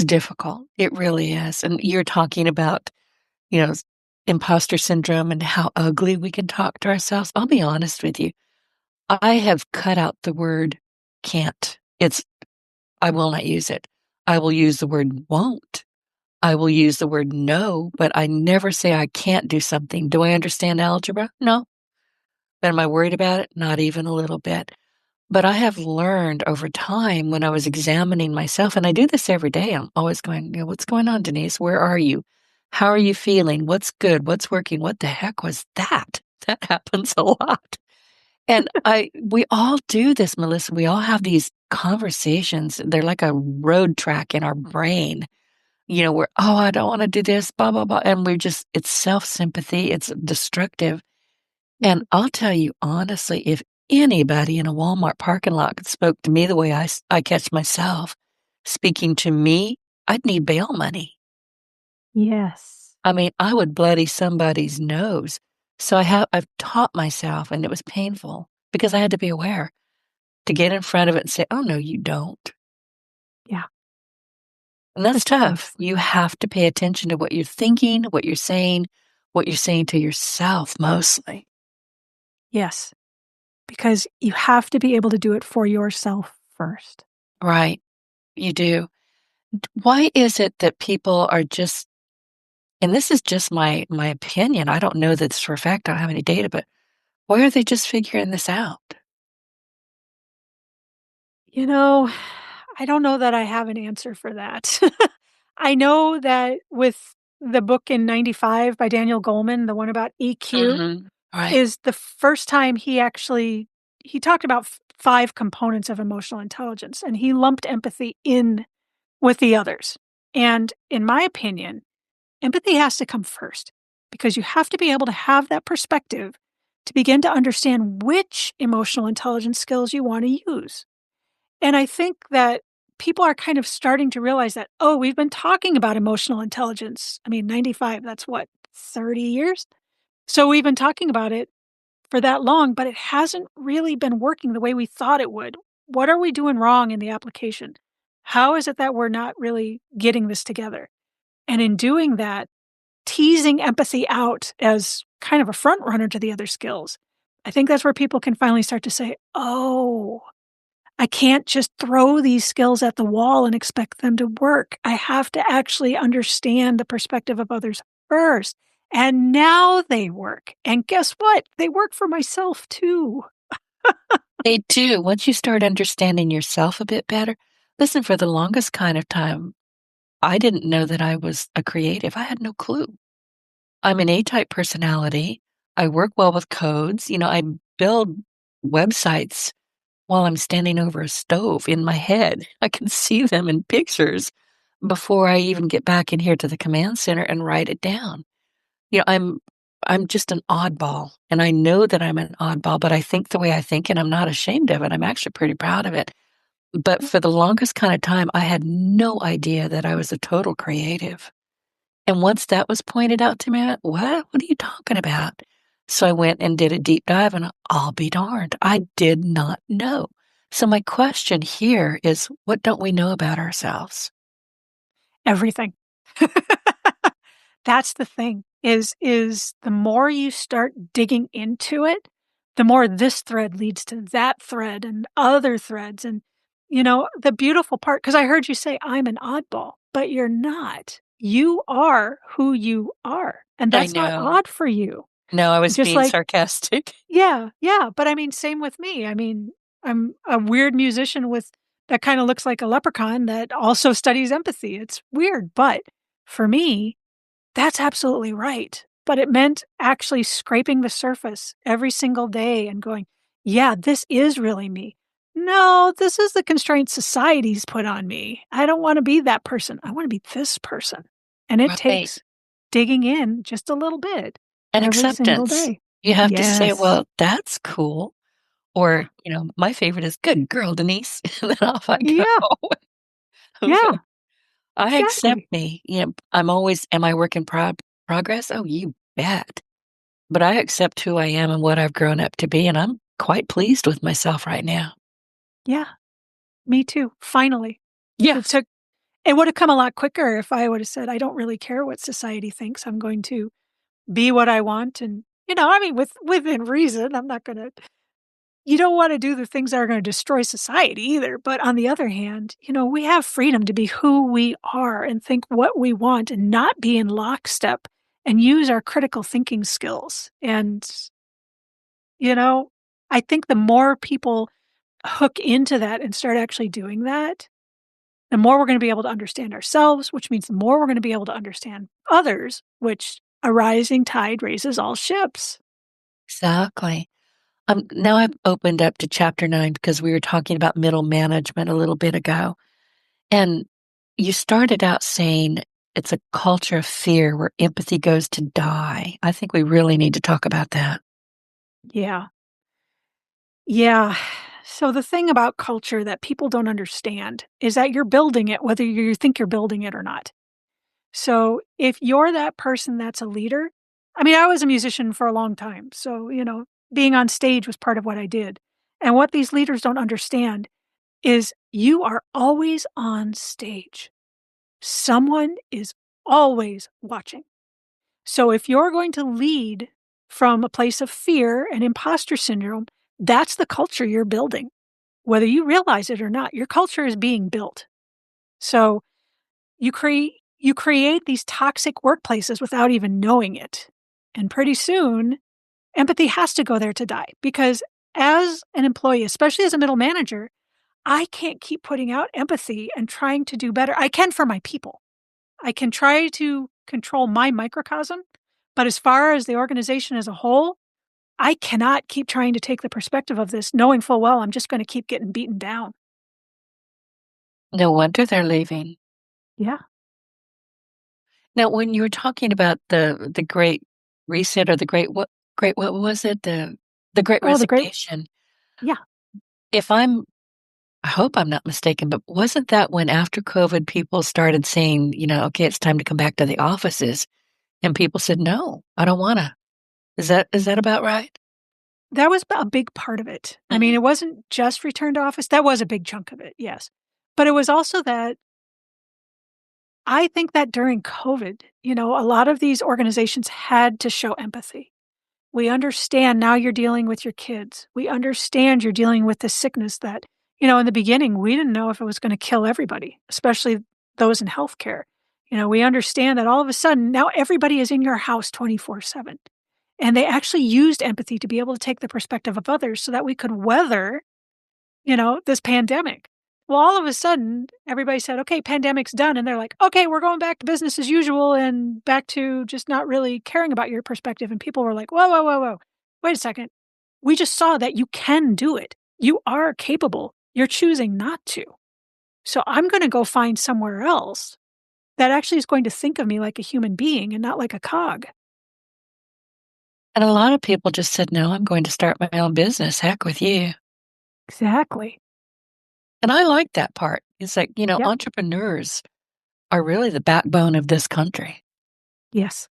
difficult. It really is. And you're talking about, you know, s- imposter syndrome and how ugly we can talk to ourselves. I'll be honest with you. I have cut out the word can't. I will not use it. I will use the word won't. I will use the word no, but I never say I can't do something. Do I understand algebra? No. But am I worried about it? Not even a little bit. But I have learned over time when I was examining myself, and I do this every day. I'm always going, what's going on, Denise? Where are you? How are you feeling? What's good? What's working? What the heck was that? That happens a lot. And we all do this, Melissa. We all have these conversations. They're like a road track in our brain. Where, oh, I don't want to do this, blah, blah, blah. And it's self sympathy. It's destructive. Yeah. And I'll tell you honestly, if anybody in a Walmart parking lot spoke to me the way I catch myself speaking to me, I'd need bail money. Yes. I mean, I would bloody somebody's nose. So I've taught myself, and it was painful because I had to be aware to get in front of it and say, "Oh, no, you don't." Yeah, And that's tough. precisely. You have to pay attention to what you're thinking, what you're saying to yourself mostly. Yes, because you have to be able to do it for yourself first. Right. You do. Why is it that people are just, and this is just my opinion, I don't know that it's for a fact, I don't have any data, but why are they just figuring this out? You know, I don't know that I have an answer for that. I know that with the book in '95 by Daniel Goleman, the one about EQ, Mhm. Right. is the first time he talked about 5 components of emotional intelligence, and he lumped empathy in with the others. And in my opinion, empathy has to come first because you have to be able to have that perspective to begin to understand which emotional intelligence skills you want to use. And I think that people are kind of starting to realize that, oh, we've been talking about emotional intelligence. I mean, 95, that's what, 30 years? So we've been talking about it for that long, but it hasn't really been working the way we thought it would. What are we doing wrong in the application? How is it that we're not really getting this together? And in doing that, teasing empathy out as kind of a front runner to the other skills, I think that's where people can finally start to say, oh, I can't just throw these skills at the wall and expect them to work. I have to actually understand the perspective of others first. And now they work. And guess what? They work for myself too. They do. Once you start understanding yourself a bit better, listen, for the longest kind of time, I didn't know that I was a creative. I had no clue. I'm an A-type personality. I work well with codes. I build websites while I'm standing over a stove in my head. I can see them in pictures before I even get back in here to the command center and write it down. I'm just an oddball, and I know that I'm an oddball, but I think the way I think, and I'm not ashamed of it. I'm actually pretty proud of it. But for the longest kind of time, I had no idea that I was a total creative. And once that was pointed out to me, I went, "What? What are you talking about?" So I went and did a deep dive, and I'll be darned, I did not know. So my question here is, what don't we know about ourselves? Everything. That's the thing is the more you start digging into it, the more this thread leads to that thread and other threads. And, the beautiful part, because I heard you say, I'm an oddball, but you're not. You are who you are. And I that's not know. odd for you. No, I was Just being like, sarcastic. yeah, yeah. But I mean, same with me. I mean, I'm a weird musician with that kind of looks like a leprechaun that also studies empathy. It's weird. But for me, that's absolutely right, but it meant actually scraping the surface every single day and going, "Yeah, this is really me. No, this is the constraint society's put on me. I don't wanna be that person. I wanna be this person." And it Right. takes digging in just a little bit And every single acceptance. day. You have to say, Yes. "Well, that's cool." Or, my favorite is, "Good girl, Denise." And then off I go. Yeah, Okay. yeah, I accept exactly. me. I'm always, am I work in progress? Oh, you bet. But I accept who I am and what I've grown up to be, and I'm quite pleased with myself right now. Yeah, me too, finally. Yeah. It took it would have come a lot quicker if I would have said, "I don't really care what society thinks. I'm going to be what I want," and, I mean, within reason, I'm not gonna you don't wanna do the things that are gonna destroy society either, but on the other hand, we have freedom to be who we are and think what we want and not be in lockstep and use our critical thinking skills, and, you know, I think the more people hook into that and start actually doing that, the more we're gonna be able to understand ourselves, which means the more we're gonna be able to understand others, which a rising tide raises all ships. Exactly. Now I've opened up to chapter 9 because we were talking about middle management a little bit ago. And you started out saying it's a culture of fear where empathy goes to die. I think we really need to talk about that. Yeah. Yeah. So the thing about culture that people don't understand is that you're building it whether you think you're building it or not. So if you're that person that's a leader, I mean, I was a musician for a long time. So, being on stage was part of what I did. And what these leaders don't understand is you are always on stage. Someone is always watching. So if you're going to lead from a place of fear and imposter syndrome, that's the culture you're building. Whether you realize it or not, your culture is being built. So you create these toxic workplaces without even knowing it. And pretty soon, empathy has to go there to die because as an employee, especially as a middle manager, I can't keep putting out empathy and trying to do better. I can for my people. I can try to control my microcosm, but as far as the organization as a whole, I cannot keep trying to take the perspective of this, knowing full well I'm just going to keep getting beaten down. No wonder they're leaving. Yeah. Now, when you were talking about the Great Reset or what was it? The Great Oh, the great. Resignation. Yeah. If I hope I'm not mistaken, but wasn't that when after COVID people started saying, "Okay, it's time to come back to the offices," and people said, "No, I don't wanna." Is that about right? That was a big part of it. I mean, Mhm. it wasn't just return to office. That was a big chunk of it, yes. But it was also that I think that during COVID, a lot of these organizations had to show empathy. We understand now you're dealing with your kids. We understand you're dealing with this sickness that, in the beginning, we didn't know if it was going to kill everybody, especially those in healthcare. We understand that all of a sudden now everybody is in your house 24/7. And they actually used empathy to be able to take the perspective of others so that we could weather, this pandemic. Well, all of a sudden, everybody said, okay, pandemic's done. And they're like, okay, we're going back to business as usual and back to just not really caring about your perspective. And people were like, whoa, whoa, whoa, whoa. Wait a second. We just saw that you can do it. You are capable. You're choosing not to. So I'm going to go find somewhere else that actually is going to think of me like a human being and not like a cog. And a lot of people just said, "No, I'm going to start my own business. Heck with you." Exactly. And I like that part. It's like, Yep. entrepreneurs are really the backbone of this country. Yes.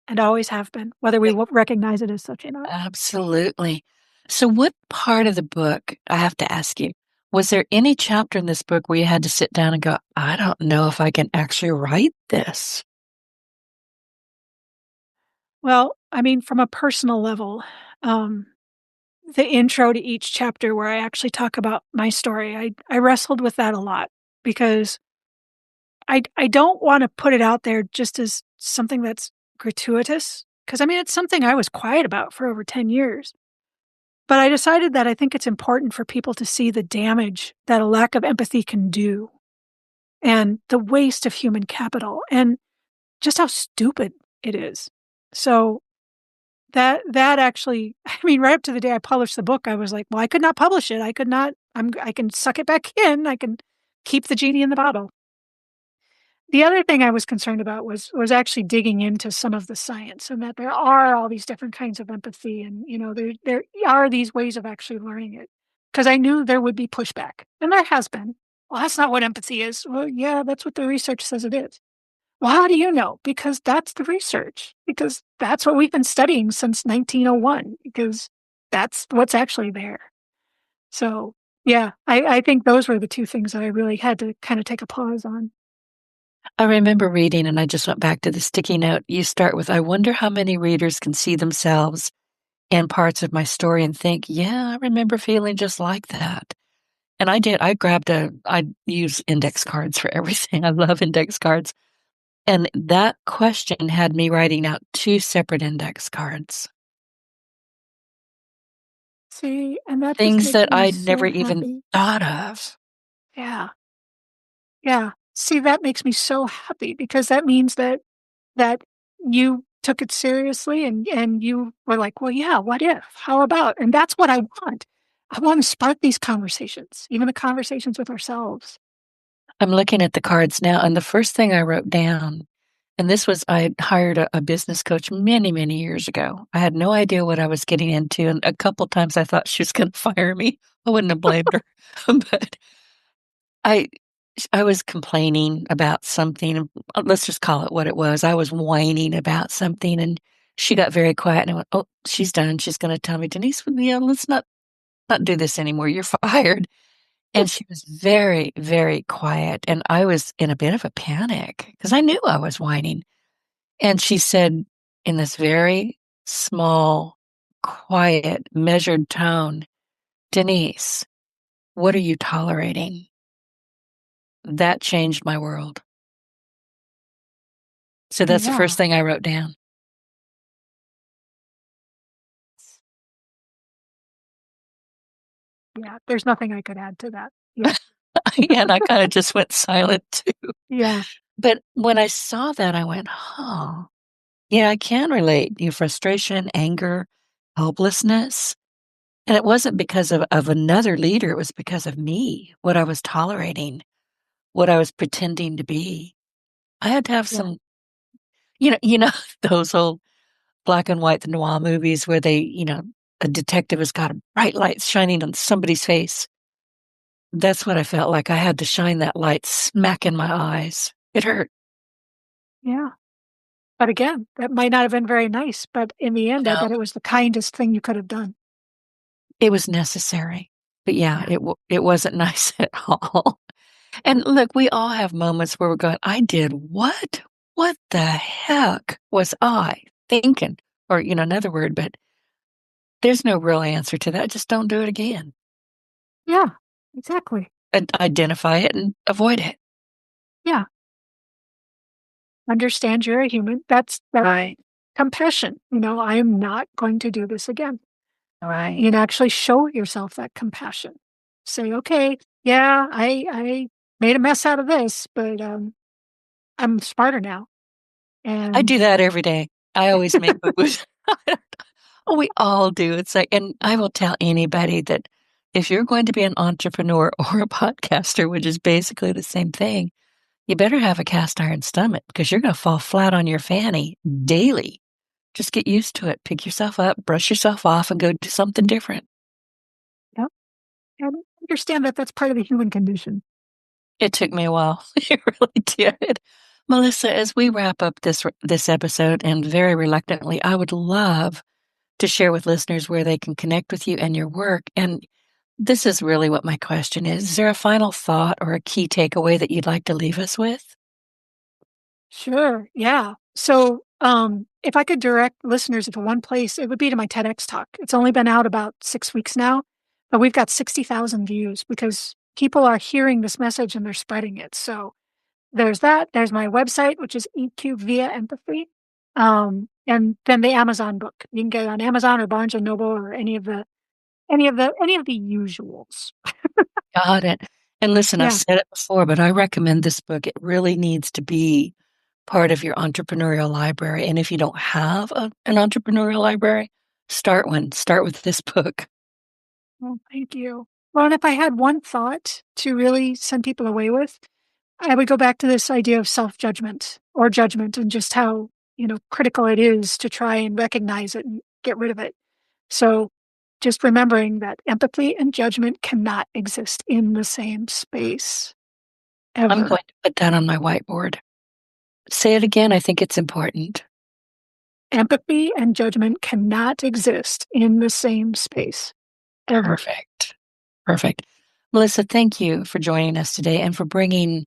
And always have been, whether we They recognize it as such or not. absolutely. So what part of the book I have to ask you, was there any chapter in this book where you had to sit down and go, "I don't know if I can actually write this?" Well, I mean, from a personal level, um, the intro to each chapter where I actually talk about my story, I wrestled with that a lot because I don't want to put it out there just as something that's gratuitous. Because I mean, it's something I was quiet about for over 10 years. But I decided that I think it's important for people to see the damage that a lack of empathy can do and the waste of human capital and just how stupid it is. So that actually I mean, right up to the day I published the book, I was like, "Well, I could not publish it. I could not I can suck it back in. I can keep the genie in the bottle." The other thing I was concerned about was actually digging into some of the science and that there are all these different kinds of empathy and, there are these ways of actually learning it. Because I knew there would be pushback, and there has been. "Well, that's not what empathy is." "Well, yeah, that's what the research says it is." "Well, how do you know?" "Because that's the research, because that's what we've been studying since 1901, because that's what's actually there." So, yeah, I think those were the 2 things that I really had to kinda take a pause on. I remember reading, and I just went back to the sticky note. You start with, "I wonder how many readers can see themselves in parts of my story and think, 'Yeah, I remember feeling just like that.'" And I did. I use index cards for everything. I love index cards. And that question had me writing out 2 separate index cards. See, and that just Things makes that me I'd so never even happy. thought of. Yeah, yeah. See, that makes me so happy because that means that you took it seriously and you were like, "Well, yeah, what if? How about?" And that's what I want. I want to spark these conversations, even the conversations with ourselves. I'm looking at the cards now, and the first thing I wrote down, and this was I had hired a business coach many, many years ago. I had no idea what I was getting into, and a couple times I thought she was gonna fire me. I wouldn't have blamed her. But I I was complaining about something, let's just call it what it was. I was whining about something, and she got very quiet, and I went, "Oh, she's done. She's gonna tell me, 'Denise, let's not.'" not do this anymore. You're fired. And she was very, very quiet. And I was in a bit of a panic because I knew I was whining. And she said in this very small, quiet, measured tone, Denise, what are you tolerating? That changed my world. So that's the first Yeah. thing I wrote down. Yeah. There's nothing I could add to that. Yeah. And I kind of just went silent too. Yeah. But when I saw that, I went, huh, yeah, I can relate. Your frustration, anger, helplessness. And it wasn't because of another leader. It was because of me, what I was tolerating, what I was pretending to be. I had to have Yeah. some, those old black and white noir movies where a detective has got a bright light shining on somebody's face. That's what I felt like. I had to shine that light smack in my eyes. It hurt. Yeah. But again, that might not have been very nice, but in the end, I No, bet it was the kindest thing you could have done. it was necessary. But yeah, Yeah. it wasn't nice at all. And look, we all have moments where we're going, I did what? What the heck was I thinking? Or, another word, but there's no real answer to that. Just don't do it again. Yeah. Exactly. And identify it and avoid it. Yeah. Understand you're a human. That's Right. compassion. I am not going to do this again. Right. Actually show yourself that compassion. Say, okay, yeah, I made a mess out of this, but I'm smarter now. I And do that every day. I always make boo-boos. Oh, we all do. It's like, and I will tell anybody that if you're going to be an entrepreneur or a podcaster, which is basically the same thing, you better have a cast iron stomach because you're going to fall flat on your fanny daily. Just get used to it. Pick yourself up, brush yourself off, and go do something different. yeah, and understand that that's part of the human condition. It took me a while. It really did. Melissa, as we wrap up this episode, and very reluctantly, I would love to share with listeners where they can connect with you and your work. And this is really what my question is. Is there a final thought or a key takeaway that you'd like to leave us with? Sure. Yeah. So, if I could direct listeners to one place, it would be to my TEDx talk. It's only been out about 6 weeks now, but we've got 60,000 views because people are hearing this message and they're spreading it. So there's that. There's my website, which is EQ via empathy. And then the Amazon book. You can get it on Amazon or Barnes and Noble or any of the usuals. Got it. And listen, I've Yeah. said it before, but I recommend this book. It really needs to be part of your entrepreneurial library. And if you don't have an entrepreneurial library, start one. Start with this book. Well, thank you. Well, and if I had one thought to really send people away with, I would go back to this idea of self-judgment or judgment and just how, critical it is to try and recognize it and get rid of it. So just remembering that empathy and judgment cannot exist in the same space I'm ever. going to put that on my whiteboard. Say it again. I think it's important. Empathy and judgment cannot exist in the same space ever. Perfect. Perfect. Melissa, thank you for joining us today and for bringing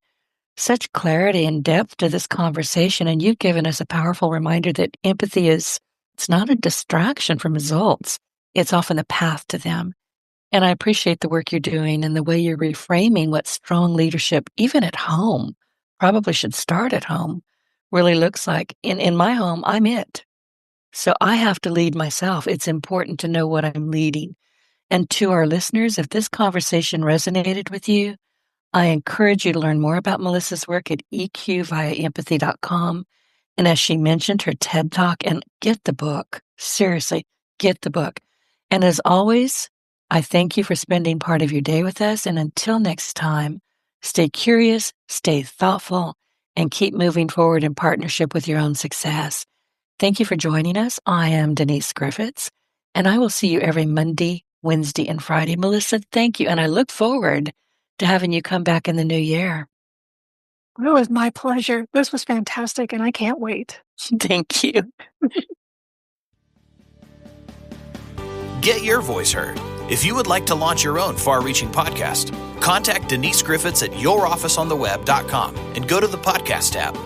such clarity and depth to this conversation. And you've given us a powerful reminder that empathy it's not a distraction from results. It's often the path to them. And I appreciate the work you're doing and the way you're reframing what strong leadership, even at home, probably should start at home, really looks like. In my home, I'm it. So I have to lead myself. It's important to know what I'm leading. And to our listeners, if this conversation resonated with you, I encourage you to learn more about Melissa's work at eqviaempathy.com. And as she mentioned, her TED Talk, and get the book. Seriously, get the book. And as always, I thank you for spending part of your day with us. And until next time, stay curious, stay thoughtful, and keep moving forward in partnership with your own success. Thank you for joining us. I am Denise Griffitts, and I will see you every Monday, Wednesday, and Friday. Melissa, thank you. And I look forward to having you come back in the new year. It was my pleasure. This was fantastic, and I can't wait. Thank you. Get your voice heard. If you would like to launch your own far-reaching podcast, contact Denise Griffitts at yourofficeontheweb.com and go to the podcast tab.